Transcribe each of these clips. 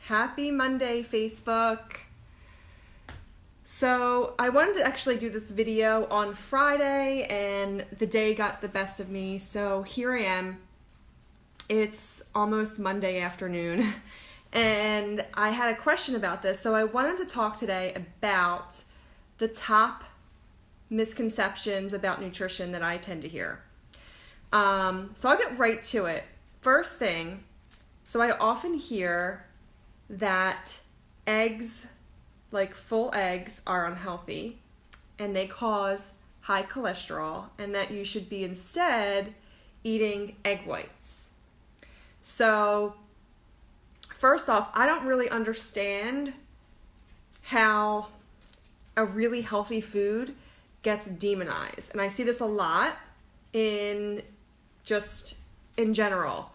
Happy Monday, Facebook. So I wanted to actually do this video on Friday and the day got the best of me. So here I am. It's almost Monday afternoon and I had a question about this. So I wanted to talk today about the top misconceptions about nutrition that I tend to hear. So I'll get right to it. First thing, so I often hear that eggs, like full eggs, are unhealthy and they cause high cholesterol and that you should be instead eating egg whites. So first off, I don't really understand how a really healthy food gets demonized. And I see this a lot in general.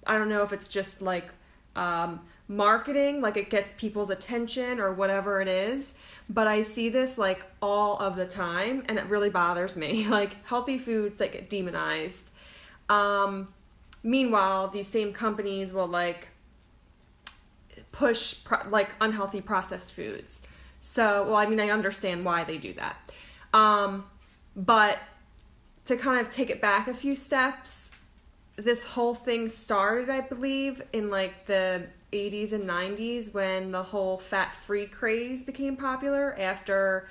I don't know if it's just like marketing, like it gets people's attention or whatever it is, but I see this like all of the time and it really bothers me. Like healthy foods that get demonized. Meanwhile, these same companies will like push like unhealthy processed foods. So, well, I mean, I understand why they do that. But to kind of take it back a few steps, this whole thing started, I believe, in like the 80s and 90s when the whole fat-free craze became popular after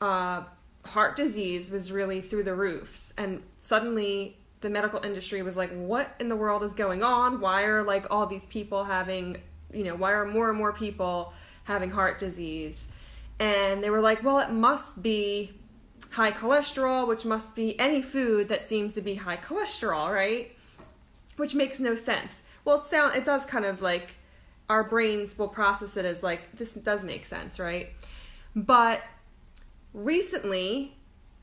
heart disease was really through the roofs. And suddenly the medical industry was like, what in the world is going on? Why are like all these people having, why are more and more people having heart disease? And they were like, well, it must be high cholesterol, which must be any food that seems to be high cholesterol, right? Which makes no sense. Well, it does kind of like, our brains will process it as like, this does make sense, right? But recently,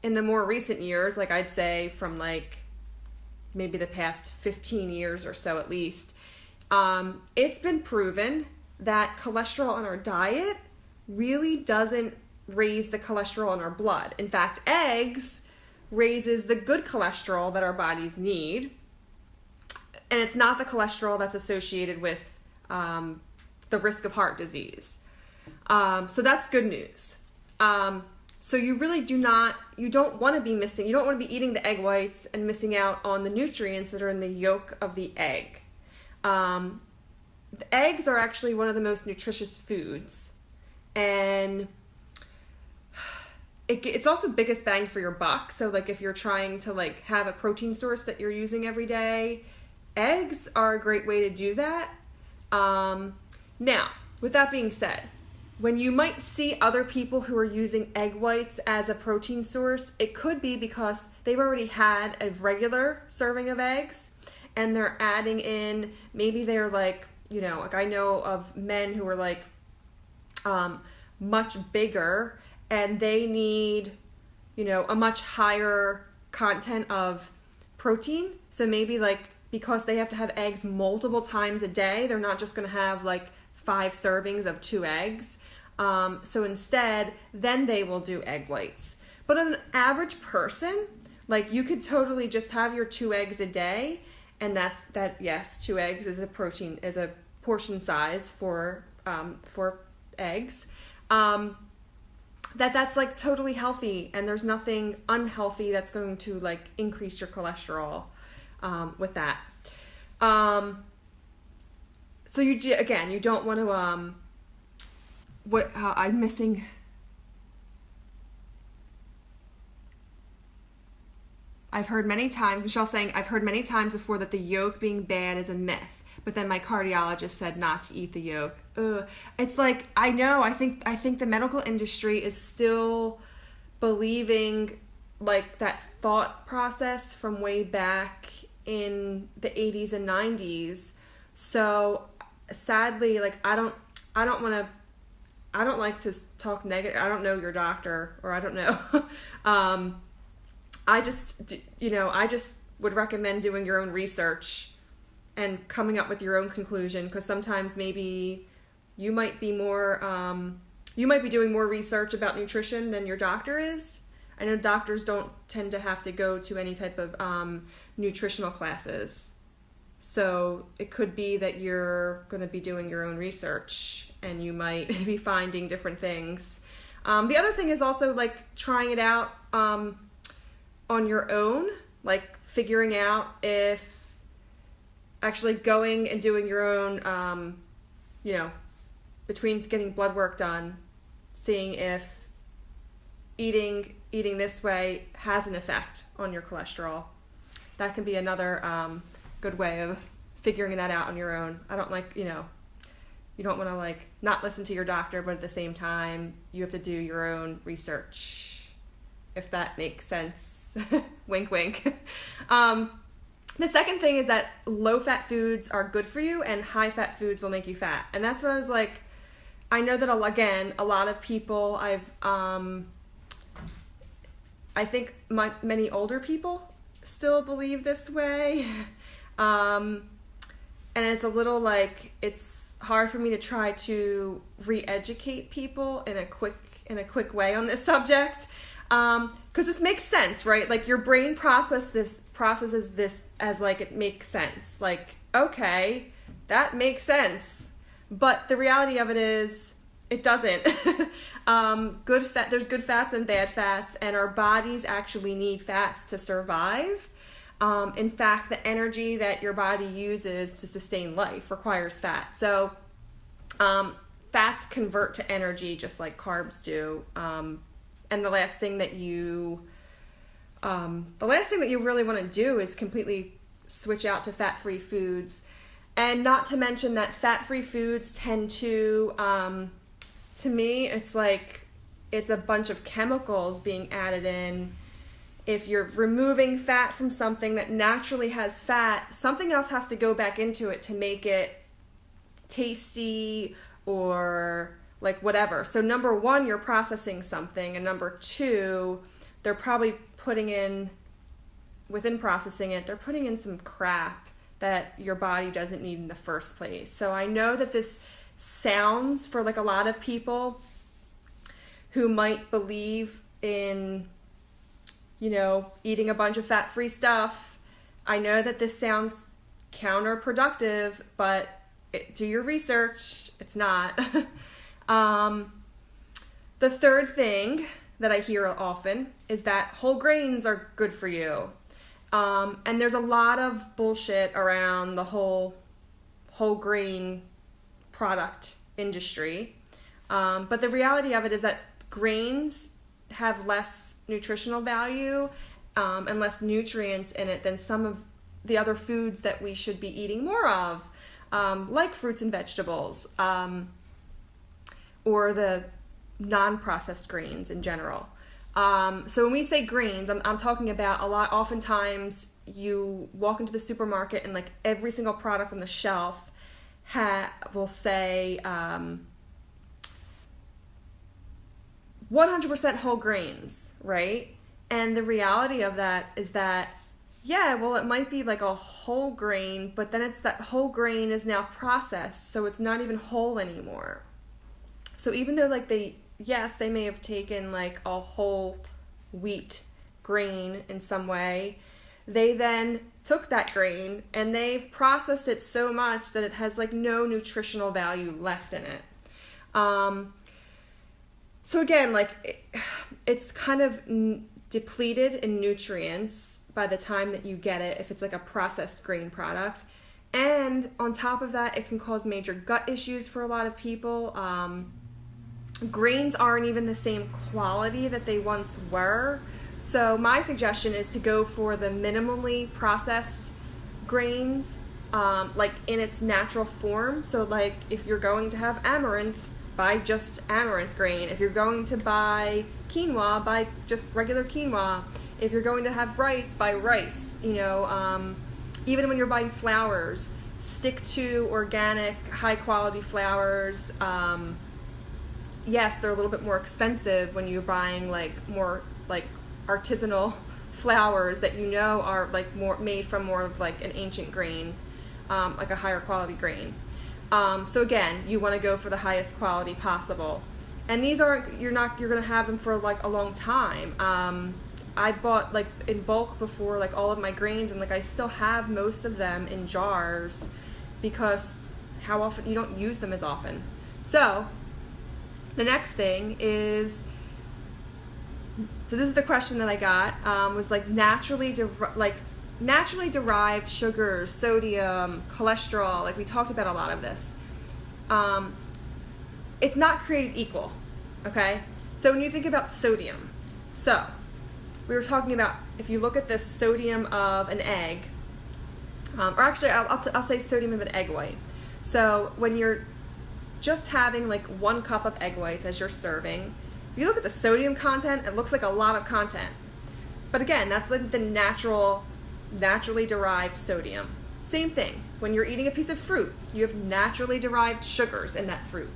in the more recent years, like I'd say from like maybe the past 15 years or so at least, it's been proven that cholesterol in our diet really doesn't raise the cholesterol in our blood. In fact, eggs raises the good cholesterol that our bodies need. And it's not the cholesterol that's associated with the risk of heart disease. So that's good news. So you really you don't want to be eating the egg whites and missing out on the nutrients that are in the yolk of the egg. The eggs are actually one of the most nutritious foods. And it's also biggest bang for your buck. So like if you're trying to like have a protein source that you're using every day, eggs are a great way to do that. Now, with that being said, when you might see other people who are using egg whites as a protein source, it could be because they've already had a regular serving of eggs and they're adding in, maybe they're like, like I know of men who are like much bigger and they need, a much higher content of protein. So maybe like, because they have to have eggs multiple times a day, they're not just going to have like 5 servings of 2 eggs. So instead, then they will do egg whites. But an average person, like you could totally just have your 2 eggs a day. And yes, 2 eggs is a portion size for eggs. That's like totally healthy and there's nothing unhealthy that's going to like increase your cholesterol with that. So you don't want to I'm missing. Michelle's saying, I've heard many times before that the yolk being bad is a myth, but then my cardiologist said not to eat the yolk. It's like, I know, I think the medical industry is still believing like that thought process from way back in the 80s and 90s. So sadly, like I don't like to talk negative. I don't know your doctor, or I don't know. I just would recommend doing your own research and coming up with your own conclusion, because sometimes maybe you might be doing more research about nutrition than your doctor is. I know doctors don't tend to have to go to any type of nutritional classes. So it could be that you're going to be doing your own research and you might be finding different things. The other thing is also like trying it out on your own, like figuring out if actually going and doing your own, between getting blood work done, seeing if eating this way has an effect on your cholesterol. That can be another good way of figuring that out on your own. I don't like, you don't want to like not listen to your doctor, but at the same time, you have to do your own research, if that makes sense. Wink, wink. The second thing is that low-fat foods are good for you and high-fat foods will make you fat. And that's what I was like, I know that, again, a lot of people, I think many older people still believe this way. And it's a little like, it's hard for me to try to re-educate people in a quick way on this subject. Because this makes sense, right? Like your brain processes this as like it makes sense. Like, okay, that makes sense. But the reality of it is it doesn't. There's good fats and bad fats, and our bodies actually need fats to survive. In fact, the energy that your body uses to sustain life requires fat. So fats convert to energy just like carbs do. And the last thing that you really want to do is completely switch out to fat-free foods. And not to mention that fat-free foods tend to me, it's like it's a bunch of chemicals being added in. If you're removing fat from something that naturally has fat, something else has to go back into it to make it tasty or like whatever. So number one, you're processing something, and number two, they're probably within processing it, they're putting in some crap that your body doesn't need in the first place. So I know that this sounds, for like a lot of people who might believe in, eating a bunch of fat-free stuff, I know that this sounds counterproductive, but do your research. It's not. The third thing that I hear often is that whole grains are good for you. And there's a lot of bullshit around the whole grain product industry. But the reality of it is that grains have less nutritional value and less nutrients in it than some of the other foods that we should be eating more of, like fruits and vegetables, or the non-processed grains in general. So when we say grains, I'm talking about oftentimes you walk into the supermarket and like every single product on the shelf will say 100% whole grains, right? And the reality of that is that, yeah, well, it might be like a whole grain, but then it's that whole grain is now processed, so it's not even whole anymore. So even though like they may have taken like a whole wheat grain in some way, they then took that grain and they've processed it so much that it has like no nutritional value left in it. So again, like it's kind of depleted in nutrients by the time that you get it if it's like a processed grain product. And on top of that, it can cause major gut issues for a lot of people. Grains aren't even the same quality that they once were. So my suggestion is to go for the minimally processed grains, like in its natural form. So like if you're going to have amaranth, buy just amaranth grain. If you're going to buy quinoa, buy just regular quinoa. If you're going to have rice, buy rice. Even when you're buying flours, stick to organic, high quality flours. Yes, they're a little bit more expensive when you're buying like more like artisanal flours that are like more made from more of like an ancient grain, like a higher quality grain. So again, you want to go for the highest quality possible. And these you're going to have them for like a long time. I bought like in bulk before, like all of my grains, and like I still have most of them in jars because how often, you don't use them as often. So the next thing is, so this is the question that I got, was like naturally derived sugars, sodium, cholesterol. Like we talked about a lot of this. It's not created equal, okay? So when you think about sodium, so we were talking about, if you look at the sodium of an egg, or actually I'll say sodium of an egg white. So when you're just having like 1 cup of egg whites as you're serving, if you look at the sodium content, it looks like a lot of content. But again, that's like the naturally derived sodium. Same thing, when you're eating a piece of fruit, you have naturally derived sugars in that fruit.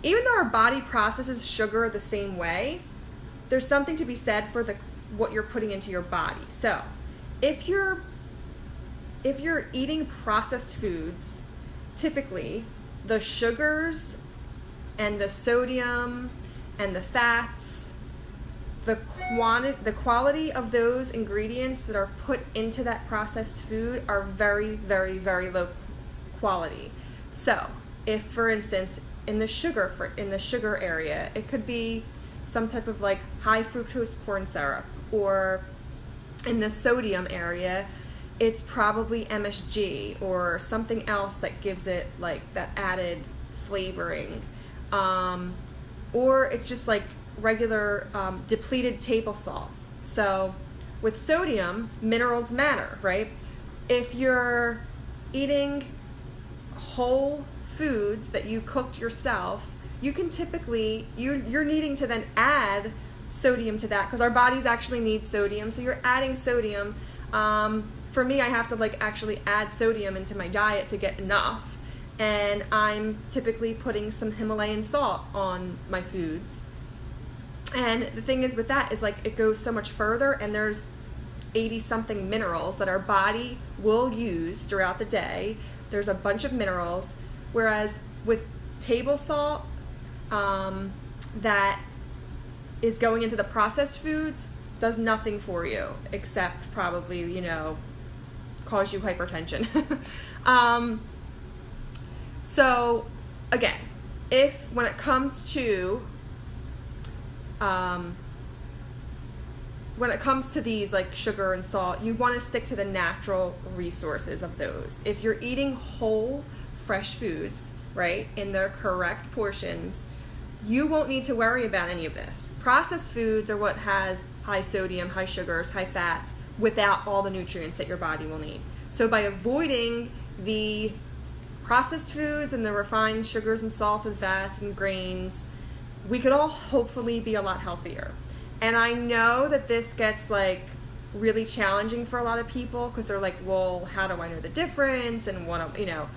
Even though our body processes sugar the same way, there's something to be said for what you're putting into your body. So if you're eating processed foods, typically the sugars and the sodium and the fats, the quality of those ingredients that are put into that processed food are very, very, very low quality. So if, for instance, in the sugar area, it could be some type of like high fructose corn syrup, or in the sodium area, it's probably MSG or something else that gives it like that added flavoring, or it's just like regular depleted table salt. So with sodium, minerals matter, right? If you're eating whole foods that you cooked yourself, you can typically, you're needing to then add sodium to that, because our bodies actually need sodium, so you're adding sodium. For me, I have to like actually add sodium into my diet to get enough, and I'm typically putting some Himalayan salt on my foods. And the thing is with that is like it goes so much further, and there's 80 something minerals that our body will use throughout the day. There's a bunch of minerals, whereas with table salt that is going into the processed foods does nothing for you except probably, you know, cause you hypertension. So again, when it comes to these like sugar and salt, you want to stick to the natural resources of those. If you're eating whole, fresh foods, right, in their correct portions, you won't need to worry about any of this. Processed foods are what has high sodium, high sugars, high fats, without all the nutrients that your body will need. So by avoiding the processed foods and the refined sugars and salts and fats and grains, we could all hopefully be a lot healthier. And I know that this gets like really challenging for a lot of people, because they're like, well, how do I know the difference, and what, you know.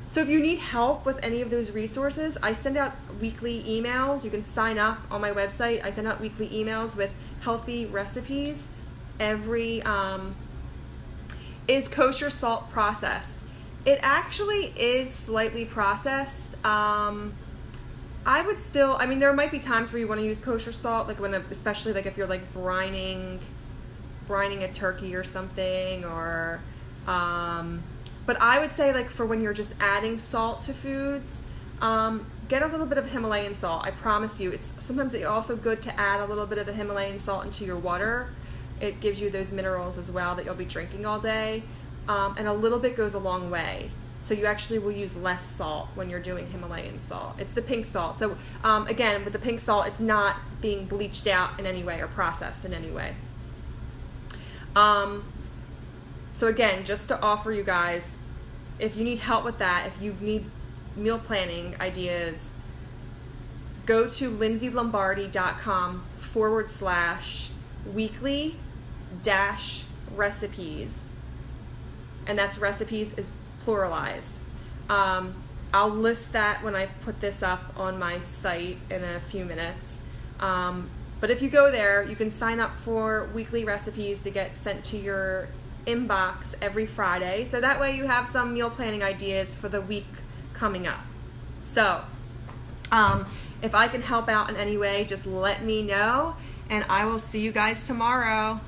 So if you need help with any of those resources, I send out weekly emails. You can sign up on my website. I send out weekly emails with healthy recipes. Is kosher salt processed? It actually is slightly processed. I would still, I mean, there might be times where you want to use kosher salt, like especially like if you're like brining a turkey or something, or but I would say like for when you're just adding salt to foods, get a little bit of Himalayan salt. I promise you, sometimes it's also good to add a little bit of the Himalayan salt into your water. It gives you those minerals as well that you'll be drinking all day, and a little bit goes a long way. So you actually will use less salt when you're doing Himalayan salt. It's the pink salt. So again, with the pink salt, it's not being bleached out in any way or processed in any way. So again, just to offer you guys, if you need help with that, if you need meal planning ideas, go to lindsayLombardi.com/weekly-recipes. And that's recipes is pluralized. I'll list that when I put this up on my site in a few minutes. But if you go there, you can sign up for weekly recipes to get sent to your inbox every Friday. So that way you have some meal planning ideas for the week coming up. So If I can help out in any way, just let me know, and I will see you guys tomorrow.